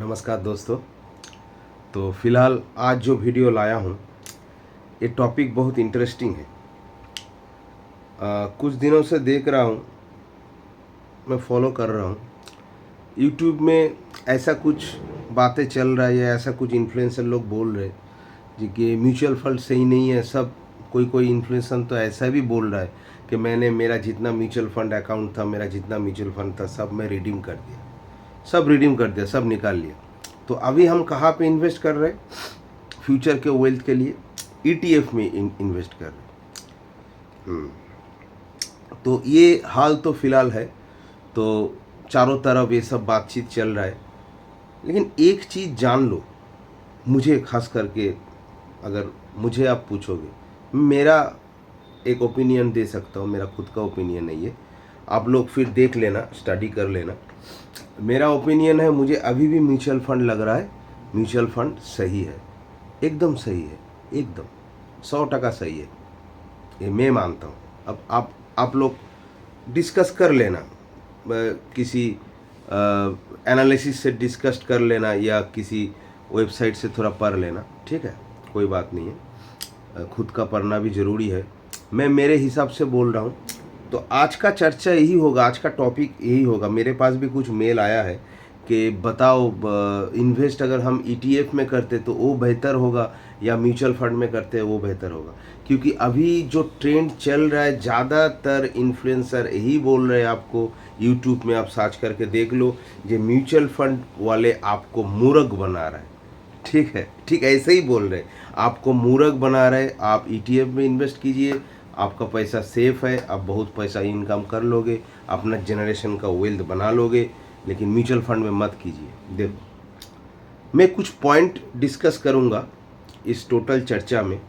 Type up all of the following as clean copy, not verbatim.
नमस्कार दोस्तों। तो फ़िलहाल आज जो वीडियो लाया हूँ ये टॉपिक बहुत इंटरेस्टिंग है। कुछ दिनों से देख रहा हूँ, मैं फॉलो कर रहा हूँ यूट्यूब में, ऐसा कुछ बातें चल रहा है या ऐसा कुछ इन्फ्लुएंसर लोग बोल रहे जी कि म्यूचुअल फंड सही नहीं है। सब कोई इन्फ्लुएंसर तो ऐसा भी बोल रहा है कि मैंने मेरा जितना म्यूचुअल फंड अकाउंट था, मेरा जितना म्यूचुअल फंड था, सब मैं रिडीम कर दिया, सब निकाल लिया। तो अभी हम कहाँ पे इन्वेस्ट कर रहे हैं? फ्यूचर के वेल्थ के लिए ETF में इन्वेस्ट कर रहे हैं। तो ये हाल तो फ़िलहाल है। तो चारों तरफ ये सब बातचीत चल रहा है, लेकिन एक चीज़ जान लो, मुझे खास करके अगर मुझे आप पूछोगे, मेरा एक ओपिनियन दे सकता हूँ, मेरा खुद का ओपिनियन नहीं है। आप लोग फिर देख लेना, स्टडी कर लेना। मेरा ओपिनियन है, मुझे अभी भी म्यूचुअल फंड लग रहा है, म्यूचुअल फंड सही है, एकदम सही है, एकदम 100% सही है, ये मैं मानता हूँ। अब आप लोग डिस्कस कर लेना, किसी एनालिसिस से डिस्कस कर लेना या किसी वेबसाइट से थोड़ा पढ़ लेना, ठीक है, कोई बात नहीं है, खुद का पढ़ना भी ज़रूरी है। मैं मेरे हिसाब से बोल रहा हूँ। तो आज का चर्चा यही होगा, आज का टॉपिक यही होगा। मेरे पास भी कुछ मेल आया है कि बताओ इन्वेस्ट अगर हम ETF में करते तो वो बेहतर होगा या म्यूचुअल फंड में करते वो बेहतर होगा। क्योंकि अभी जो ट्रेंड चल रहा है, ज़्यादातर इन्फ्लुएंसर यही बोल रहे हैं आपको, यूट्यूब में आप सर्च करके देख लो, जो म्यूचुअल फंड वाले आपको मूर्ख बना रहा है। ठीक है, ठीक ऐसे ही बोल रहे, आपको मूर्ख बना रहे। आप ETF में इन्वेस्ट कीजिए, आपका पैसा सेफ है, आप बहुत पैसा इनकम कर लोगे, अपना जनरेशन का वेल्थ बना लोगे, लेकिन म्यूचुअल फंड में मत कीजिए। देखो, मैं कुछ पॉइंट डिस्कस करूंगा इस टोटल चर्चा में,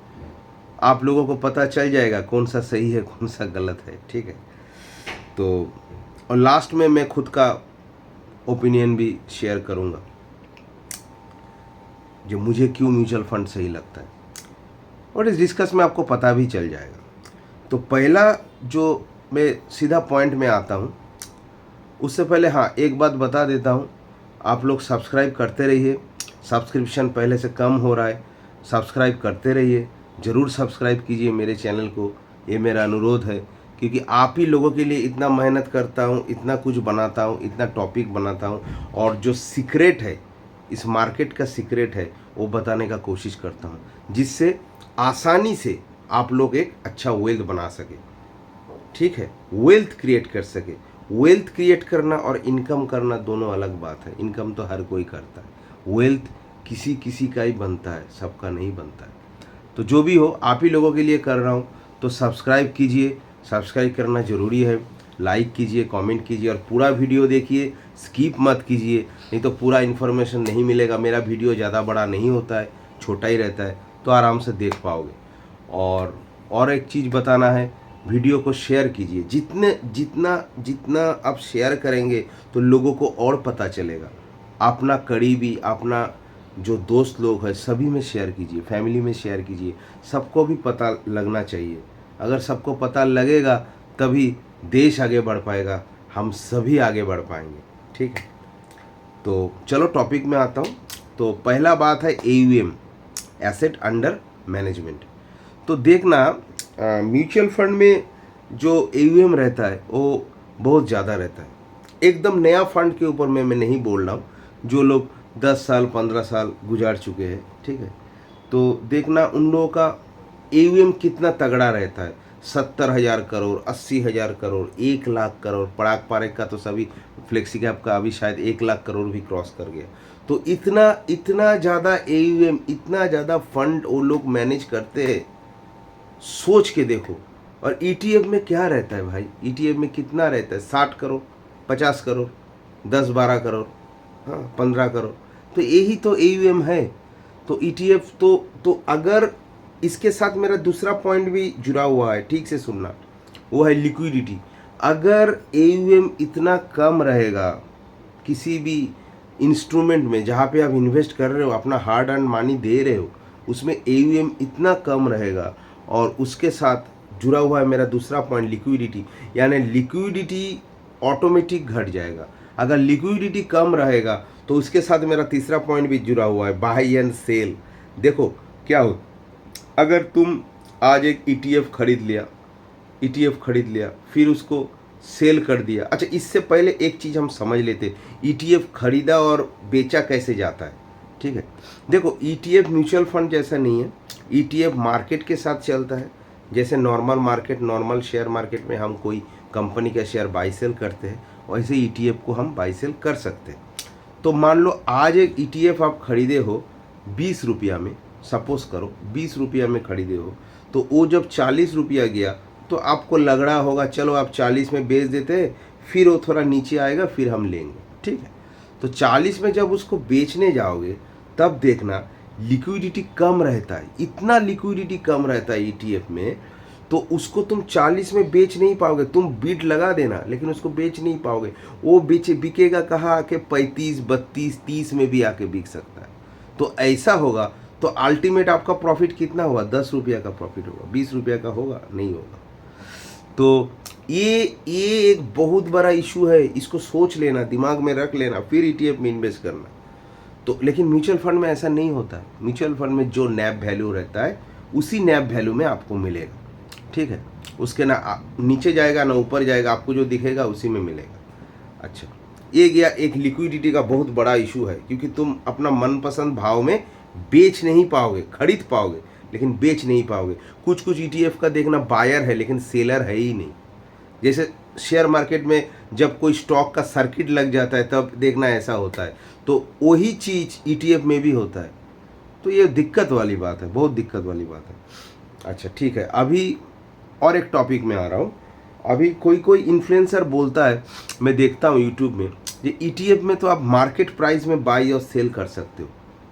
आप लोगों को पता चल जाएगा कौन सा सही है कौन सा गलत है, ठीक है। तो और लास्ट में मैं खुद का ओपिनियन भी शेयर करूंगा, जो मुझे क्यों म्यूचुअल फंड सही लगता है, और इस डिस्कस में आपको पता भी चल जाएगा। तो पहला जो मैं सीधा पॉइंट में आता हूँ, उससे पहले हाँ एक बात बता देता हूँ, आप लोग सब्सक्राइब करते रहिए। सब्सक्रिप्शन पहले से कम हो रहा है, सब्सक्राइब करते रहिए, ज़रूर सब्सक्राइब कीजिए मेरे चैनल को, ये मेरा अनुरोध है। क्योंकि आप ही लोगों के लिए इतना मेहनत करता हूँ, इतना कुछ बनाता हूँ, इतना टॉपिक बनाता हूँ, और जो सीक्रेट है, इस मार्केट का सीक्रेट है, वो बताने का कोशिश करता हूँ, जिससे आसानी से आप लोग एक अच्छा वेल्थ बना सके, ठीक है, वेल्थ क्रिएट कर सके। वेल्थ क्रिएट करना और इनकम करना दोनों अलग बात है। इनकम तो हर कोई करता है, वेल्थ किसी किसी का ही बनता है, सबका नहीं बनता है। तो जो भी हो, आप ही लोगों के लिए कर रहा हूँ, तो सब्सक्राइब कीजिए, सब्सक्राइब करना ज़रूरी है, लाइक कीजिए, कमेंट कीजिए, और पूरा वीडियो देखिए, स्किप मत कीजिए, नहीं तो पूरा इन्फॉर्मेशन नहीं मिलेगा। मेरा वीडियो ज़्यादा बड़ा नहीं होता है, छोटा ही रहता है, तो आराम से देख पाओगे। और एक चीज़ बताना है, वीडियो को शेयर कीजिए। जितना आप शेयर करेंगे तो लोगों को और पता चलेगा। अपना करीबी, अपना जो दोस्त लोग हैं, सभी में शेयर कीजिए, फैमिली में शेयर कीजिए, सबको भी पता लगना चाहिए। अगर सबको पता लगेगा तभी देश आगे बढ़ पाएगा, हम सभी आगे बढ़ पाएंगे, ठीक है। तो चलो टॉपिक में आता हूँ। तो पहला बात है AUM, एसेट अंडर मैनेजमेंट। तो देखना, म्यूचुअल फंड में जो AUM रहता है वो बहुत ज़्यादा रहता है। एकदम नया फंड के ऊपर मैं नहीं बोल रहा हूँ, जो लोग 10 साल 15 साल गुजार चुके हैं, ठीक है। तो देखना उन लोगों का AUM कितना तगड़ा रहता है, 70,000 करोड़, 80,000 करोड़, 1 लाख करोड़। पराग पारेख का तो सभी, फ्लेक्सी कैप का अभी शायद 1 लाख करोड़ भी क्रॉस कर गया। तो इतना ज़्यादा AUM, इतना ज़्यादा फंड वो लोग मैनेज करते हैं, सोच के देखो। और ETF में क्या रहता है भाई, ETF में कितना रहता है, 60 करोड़, 50 करोड़, 10-12 करोड़, हाँ 15 करोड़। तो यही तो AUM है। तो ETF तो अगर इसके साथ मेरा दूसरा पॉइंट भी जुड़ा हुआ है, ठीक से सुनना, वो है लिक्विडिटी। अगर AUM इतना कम रहेगा किसी भी इंस्ट्रूमेंट में जहाँ पे आप इन्वेस्ट कर रहे हो, अपना हार्ड अर्न मनी दे रहे हो, उसमें AUM इतना कम रहेगा, और उसके साथ जुड़ा हुआ है मेरा दूसरा पॉइंट लिक्विडिटी, यानी लिक्विडिटी ऑटोमेटिक घट जाएगा। अगर लिक्विडिटी कम रहेगा तो उसके साथ मेरा तीसरा पॉइंट भी जुड़ा हुआ है, बाय एंड सेल। देखो क्या हो, अगर तुम आज एक ETF खरीद लिया फिर उसको सेल कर दिया। अच्छा, इससे पहले एक चीज़ हम समझ लेते, ETF खरीदा और बेचा कैसे जाता है। ठीक है, देखो ETF म्यूचुअल फंड जैसा नहीं है, ETF मार्केट के साथ चलता है। जैसे नॉर्मल शेयर मार्केट में हम कोई कंपनी का शेयर बाई सेल करते हैं, वैसे ETF को हम बाई सेल कर सकते हैं। तो मान लो आज एक ETF आप खरीदे हो 20 रुपया में, सपोज करो 20 रुपया में खरीदे हो, तो वो जब 40 रुपया गया तो आपको लग रहा होगा चलो आप 40 में बेच देते हैं, फिर वो थोड़ा नीचे आएगा फिर हम लेंगे। ठीक है, तो 40 में जब उसको बेचने जाओगे तब देखना लिक्विडिटी कम रहता है, इतना लिक्विडिटी कम रहता है ETF में, तो उसको तुम 40 में बेच नहीं पाओगे। तुम बिड लगा देना लेकिन उसको बेच नहीं पाओगे। वो बिकेगा कहाँ आके 35, 32, 30 में भी आके बिक सकता है। तो ऐसा होगा तो अल्टीमेट आपका प्रॉफिट कितना होगा, 10 रुपया का प्रॉफिट होगा, 20 रुपया का होगा नहीं होगा। तो ये एक बहुत बड़ा इशू है, इसको सोच लेना, दिमाग में रख लेना, फिर ETF में इन्वेस्ट करना। तो लेकिन म्यूचुअल फंड में ऐसा नहीं होता है। म्यूचुअल फंड में जो नैप वैल्यू रहता है उसी नैप वैल्यू में आपको मिलेगा। ठीक है, उसके ना नीचे जाएगा ना ऊपर जाएगा, आपको जो दिखेगा उसी में मिलेगा। अच्छा, ये गया एक लिक्विडिटी का बहुत बड़ा इशू है, क्योंकि तुम अपना मनपसंद भाव में बेच नहीं पाओगे, खरीद पाओगे लेकिन बेच नहीं पाओगे। कुछ ETF का देखना बायर है लेकिन सेलर है ही नहीं। जैसे शेयर मार्केट में जब कोई स्टॉक का सर्किट लग जाता है तब देखना ऐसा होता है, तो वही चीज़ ETF में भी होता है। तो ये दिक्कत वाली बात है, बहुत दिक्कत वाली बात है। अच्छा ठीक है, अभी और एक टॉपिक में आ रहा हूँ। अभी कोई इन्फ्लुएंसर बोलता है, मैं देखता हूँ यूट्यूब में, ये ETF में तो आप मार्केट प्राइस में बाई और सेल कर सकते हो।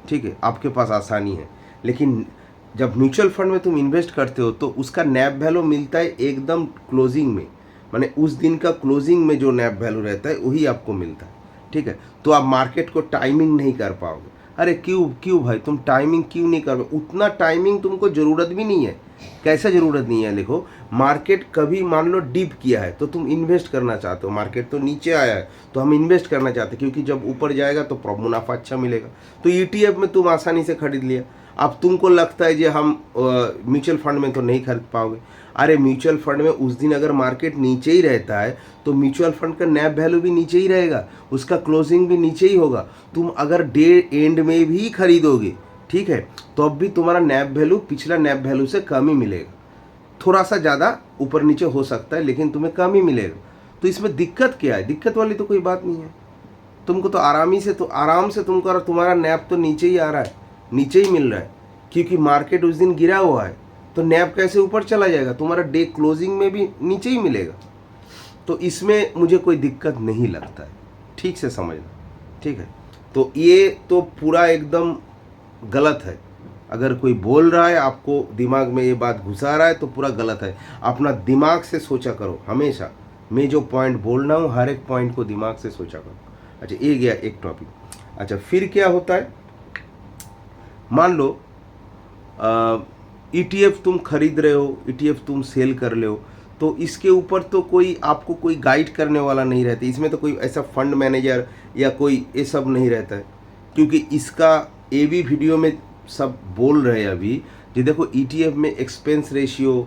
ठीक है, आपके पास आसानी है, लेकिन जब म्यूचुअल फंड में तुम इन्वेस्ट करते हो तो उसका नैप वैल्यू मिलता है एकदम क्लोजिंग में, माने उस दिन का क्लोजिंग में जो नैप वैल्यू रहता है वही आपको मिलता है। ठीक है, तो आप मार्केट को टाइमिंग नहीं कर पाओगे। अरे क्यों भाई, तुम टाइमिंग क्यों नहीं कर पाओगे? उतना टाइमिंग तुमको ज़रूरत भी नहीं है। कैसा ज़रूरत नहीं है? देखो, मार्केट कभी मान लो डिप किया है तो तुम इन्वेस्ट करना चाहते हो, मार्केट तो नीचे आया है तो हम इन्वेस्ट करना चाहते हैं, क्योंकि जब ऊपर जाएगा तो मुनाफा अच्छा मिलेगा। तो ETF में तुम आसानी से खरीद लिया। अब तुमको लगता है कि हम म्यूचुअल फंड में तो नहीं खरीद पाओगे। अरे म्यूचुअल फंड में उस दिन अगर मार्केट नीचे ही रहता है तो म्यूचुअल फंड का नैप वैल्यू भी नीचे ही रहेगा, उसका क्लोजिंग भी नीचे ही होगा। तुम अगर डे एंड में भी खरीदोगे, ठीक है, तो अब भी तुम्हारा नैप वैल्यू पिछला नैप वैल्यू से कम ही मिलेगा। थोड़ा सा ज़्यादा ऊपर नीचे हो सकता है लेकिन तुम्हें कम ही मिलेगा। तो इसमें दिक्कत क्या है? दिक्कत वाली तो कोई बात नहीं है। तुमको तो आराम से तुमको तुम्हारा नैप तो नीचे ही आ रहा है, नीचे ही मिल रहा है, क्योंकि मार्केट उस दिन गिरा हुआ है। तो नैप कैसे ऊपर चला जाएगा? तुम्हारा डे क्लोजिंग में भी नीचे ही मिलेगा। तो इसमें मुझे कोई दिक्कत नहीं लगता है, ठीक से समझना। ठीक है, तो ये तो पूरा एकदम गलत है। अगर कोई बोल रहा है, आपको दिमाग में ये बात घुसा रहा है, तो पूरा गलत है। अपना दिमाग से सोचा करो हमेशा। मैं जो पॉइंट बोल रहा हूँ हर एक पॉइंट को दिमाग से सोचा करो। अच्छा, ये गया एक टॉपिक। अच्छा, फिर क्या होता है, मान लो ETF तुम खरीद रहे हो, ETF तुम सेल कर ले हो, तो इसके ऊपर तो कोई आपको कोई गाइड करने वाला नहीं रहता। इसमें तो कोई ऐसा फंड मैनेजर या कोई ये सब नहीं रहता है, क्योंकि इसका ये भी वीडियो में सब बोल रहे हैं अभी कि देखो ETF में एक्सपेंस रेशियो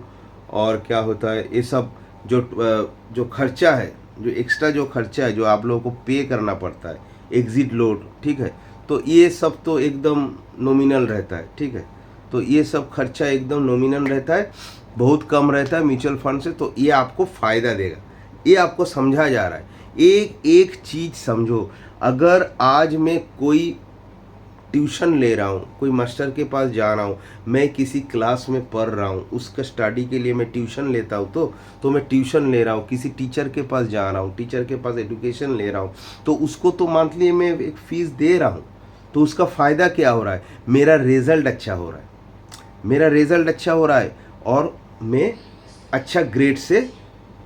और क्या होता है, ये सब जो खर्चा है, जो एक्स्ट्रा जो खर्चा है जो आप लोगों को पे करना पड़ता है, एग्जिट लोड, ठीक है, तो ये सब तो एकदम नॉमिनल रहता है। ठीक है, तो ये सब खर्चा एकदम नॉमिनल रहता है, बहुत कम रहता है म्यूचुअल फंड से। तो ये आपको फ़ायदा देगा, ये आपको समझा जा रहा है। एक चीज़ समझो, अगर आज मैं कोई ट्यूशन ले रहा हूँ, कोई मास्टर के पास जा रहा हूँ, मैं किसी क्लास में पढ़ रहा हूँ, उसका स्टडी के लिए मैं ट्यूशन लेता हूँ, तो मैं ट्यूशन ले रहा हूँ, किसी टीचर के पास जा रहा हूँ, टीचर के पास एजुकेशन ले रहा हूँ, तो उसको तो मंथली मैं एक फ़ीस दे रहा हूँ। तो उसका फ़ायदा क्या हो रहा है? मेरा रिज़ल्ट अच्छा हो रहा है, मेरा रिज़ल्ट अच्छा हो रहा है और मैं अच्छा ग्रेड से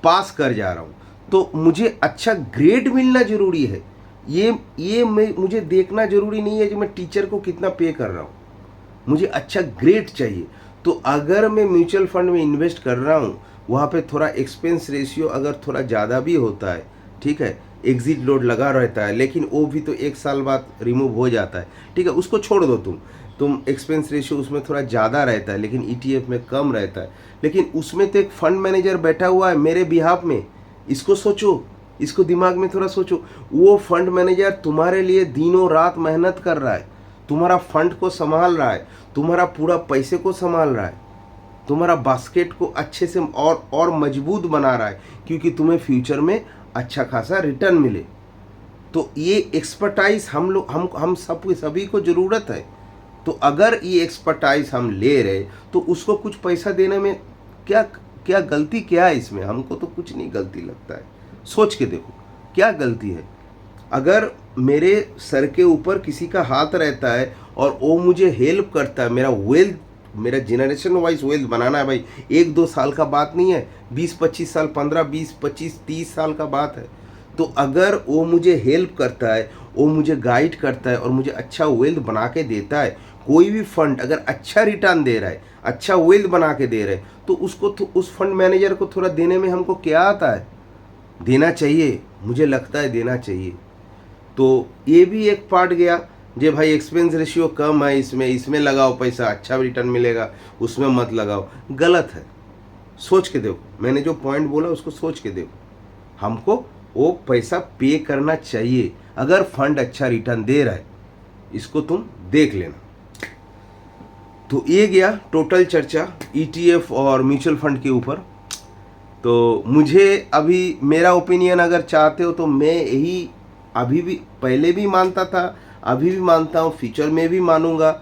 पास कर जा रहा हूँ। तो मुझे अच्छा ग्रेड मिलना ज़रूरी है। ये मुझे देखना ज़रूरी नहीं है कि मैं टीचर को कितना पे कर रहा हूँ, मुझे अच्छा ग्रेड चाहिए। तो अगर मैं म्यूचुअल फंड में इन्वेस्ट कर रहा हूँ, वहाँ पे थोड़ा एक्सपेंस रेशियो अगर थोड़ा ज़्यादा भी होता है, ठीक है, एग्जिट लोड लगा रहता है, लेकिन वो भी तो 1 साल बाद रिमूव हो जाता है, ठीक है, उसको छोड़ दो तुम एक्सपेंस रेशियो उसमें थोड़ा ज़्यादा रहता है लेकिन ETF में कम रहता है, लेकिन उसमें तो एक फंड मैनेजर बैठा हुआ है मेरे बिहाफ में। इसको सोचो, इसको दिमाग में थोड़ा सोचो। वो फंड मैनेजर तुम्हारे लिए दिनों रात मेहनत कर रहा है, तुम्हारा फंड को संभाल रहा है, तुम्हारा पूरा पैसे को संभाल रहा है, तुम्हारा बास्केट को अच्छे से और मजबूत बना रहा है, क्योंकि तुम्हें फ्यूचर में अच्छा खासा रिटर्न मिले। तो ये एक्सपर्टाइज हम सभी को ज़रूरत है। तो अगर ये एक्सपर्टाइज हम ले रहे तो उसको कुछ पैसा देने में क्या गलती क्या है इसमें? हमको तो कुछ नहीं गलती लगता है। सोच के देखो क्या गलती है। अगर मेरे सर के ऊपर किसी का हाथ रहता है और वो मुझे हेल्प करता है, मेरा जनरेशन वाइज वेल्थ बनाना है भाई, 1-2 साल का बात नहीं है, 20-25 साल, 15-20-25-30 साल का बात है। तो अगर वो मुझे हेल्प करता है, वो मुझे गाइड करता है और मुझे अच्छा वेल्थ बना के देता है, कोई भी फंड अगर अच्छा रिटर्न दे रहा है, अच्छा वेल्थ बना के दे रहा है, तो उसको उस फंड मैनेजर को थोड़ा देने में हमको क्या आता है? देना चाहिए, मुझे लगता है देना चाहिए। तो ये भी एक पार्ट गया जे भाई एक्सपेंस रेशियो कम है, इसमें लगाओ पैसा, अच्छा रिटर्न मिलेगा, उसमें मत लगाओ। गलत है। सोच के देखो, मैंने जो पॉइंट बोला उसको सोच के देखो। हमको वो पैसा पे करना चाहिए अगर फंड अच्छा रिटर्न दे रहा है, इसको तुम देख लेना। तो ये गया टोटल चर्चा ETF और म्यूचुअल फंड के ऊपर। तो मुझे अभी मेरा ओपिनियन अगर चाहते हो तो मैं यही अभी भी, पहले भी मानता था, अभी भी मानता हूँ, फ्यूचर में भी मानूंगा।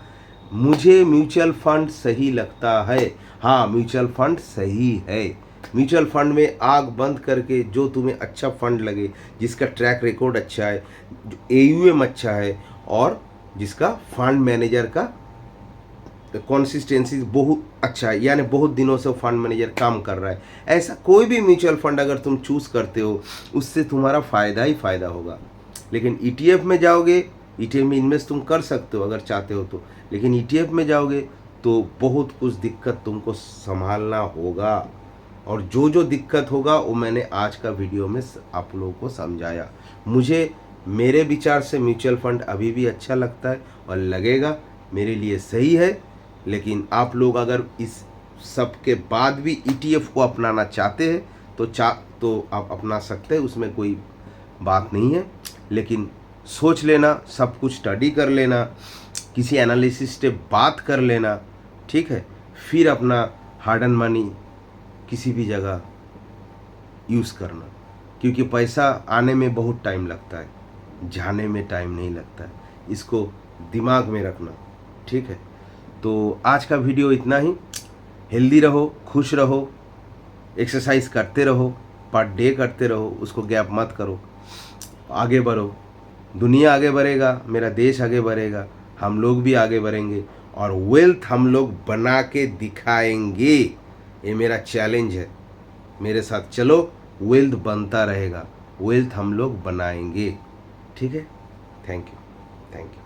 मुझे म्यूचुअल फंड सही लगता है। हाँ, म्यूचुअल फंड सही है। म्यूचुअल फंड में आग बंद करके जो तुम्हें अच्छा फंड लगे, जिसका ट्रैक रिकॉर्ड अच्छा है, जो AUM अच्छा है और जिसका फंड मैनेजर का कंसिस्टेंसी बहुत अच्छा है, यानी बहुत दिनों से फंड मैनेजर काम कर रहा है, ऐसा कोई भी म्यूचुअल फंड अगर तुम चूज़ करते हो, उससे तुम्हारा फ़ायदा ही फ़ायदा होगा। लेकिन ETF में जाओगे, ETF में इन्वेस्ट तुम कर सकते हो अगर चाहते हो तो, लेकिन ETF में जाओगे तो बहुत कुछ दिक्कत तुमको संभालना होगा। और जो दिक्कत होगा वो मैंने आज का वीडियो में आप लोगों को समझाया। मुझे मेरे विचार से म्यूचुअल फंड अभी भी अच्छा लगता है और लगेगा, मेरे लिए सही है। लेकिन आप लोग अगर इस सब के बाद भी ETF को अपनाना चाहते हैं तो आप अपना सकते हैं, उसमें कोई बात नहीं है। लेकिन सोच लेना, सब कुछ स्टडी कर लेना, किसी एनालिसिस से बात कर लेना, ठीक है, फिर अपना हार्ड एंड मनी किसी भी जगह यूज़ करना, क्योंकि पैसा आने में बहुत टाइम लगता है, जाने में टाइम नहीं लगता है। इसको दिमाग में रखना, ठीक है। तो आज का वीडियो इतना ही। हेल्दी रहो, खुश रहो, एक्सरसाइज करते रहो, पर डे करते रहो, उसको गैप मत करो, आगे बढ़ो। दुनिया आगे बढ़ेगा, मेरा देश आगे बढ़ेगा, हम लोग भी आगे बढ़ेंगे और वेल्थ हम लोग बना के दिखाएंगे। ये मेरा चैलेंज है, मेरे साथ चलो, वेल्थ बनता रहेगा, वेल्थ हम लोग बनाएंगे, ठीक है। Thank you.